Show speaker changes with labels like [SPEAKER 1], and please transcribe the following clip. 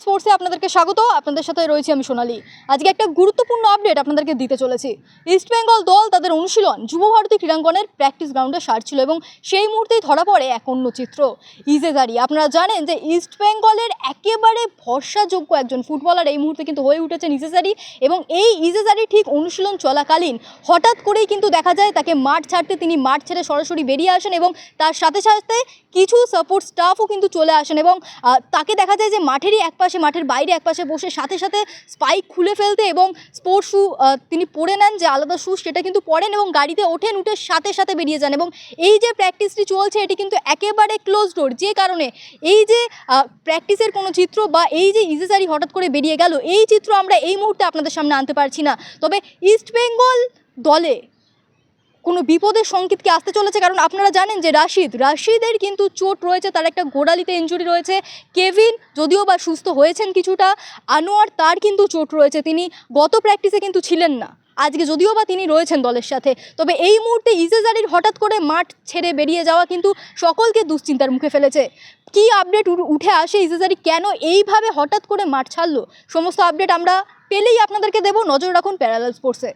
[SPEAKER 1] স্পোর্টসে আপনাদেরকে স্বাগত। আপনাদের সাথে রয়েছি আমি সোনালী। আজকে একটা গুরুত্বপূর্ণ আপডেট আপনাদেরকে দিতে চলেছি। ইস্ট বেঙ্গল দল তাদের অনুশীলন যুবভারতী ক্রীড়াঙ্গনের প্র্যাকটিস গ্রাউন্ডে সারছিল এবং সেই মুহূর্তেই ধরা পড়ে এক অন্য চিত্র। ইজেজারি, আপনারা জানেন যে ইস্ট বেঙ্গলের একেবারে ভরসাযোগ্য একজন ফুটবলার এই মুহূর্তে কিন্তু হয়ে উঠেছেন ইজেজারি, এবং এই ইজেজারি ঠিক অনুশীলন চলাকালীন হঠাৎ করেই কিন্তু দেখা যায় তাকে মাঠ ছাড়তে, তিনি মাঠ ছেড়ে সরাসরি বেরিয়ে আসেন এবং তার সাথে সাথে কিছু সাপোর্ট স্টাফও কিন্তু চলে আসেন এবং তাকে দেখা যায় যে মাঠেরই একপাশে, মাঠের বাইরে একপাশে বসে সাথে সাথে স্পাইক খুলে ফেলতে এবং স্পোর্টস শু তিনি পরে নেন, যে আলাদা শু সেটা কিন্তু পরেন এবং গাড়িতে ওঠেন, উঠে সাথে সাথে বেরিয়ে যান। এবং এই যে প্র্যাকটিসটি চলছে এটি কিন্তু একেবারে ক্লোজ ডোর, যে কারণে এই যে প্র্যাকটিসের কোনো চিত্র বা এই যে ইজেজারি হঠাৎ করে বেরিয়ে গেল, এই চিত্র আমরা এই মুহূর্তে আপনাদের সামনে আনতে পারছি না। তবে ইস্ট বেঙ্গল দলে কোনো বিপদের সংকেত কি আসতে চলেছে? কারণ আপনারা জানেন যে রাশিদের কিন্তু চোট রয়েছে, তার একটা গোড়ালিতে ইনজুরি রয়েছে। কেভিন যদিও বা সুস্থ হয়েছেন কিছুটা, আনোয়ার তার কিন্তু চোট রয়েছে, তিনি গত প্র্যাকটিসে কিন্তু ছিলেন না, আজকে যদিও বা তিনি রয়েছেন দলের সাথে। তবে এই মুহূর্তে ইজেজারির হঠাৎ করে মাঠ ছেড়ে বেরিয়ে যাওয়া কিন্তু সকলকে দুশ্চিন্তার মুখে ফেলেছে। কি আপডেট উঠে আসে, ইজেজারি কেন এইভাবে হঠাৎ করে মাঠ ছাড়লো, সমস্ত আপডেট আমরা পেলেই আপনাদেরকে দেবো। নজর রাখুন প্যারালাল স্পোর্টসে।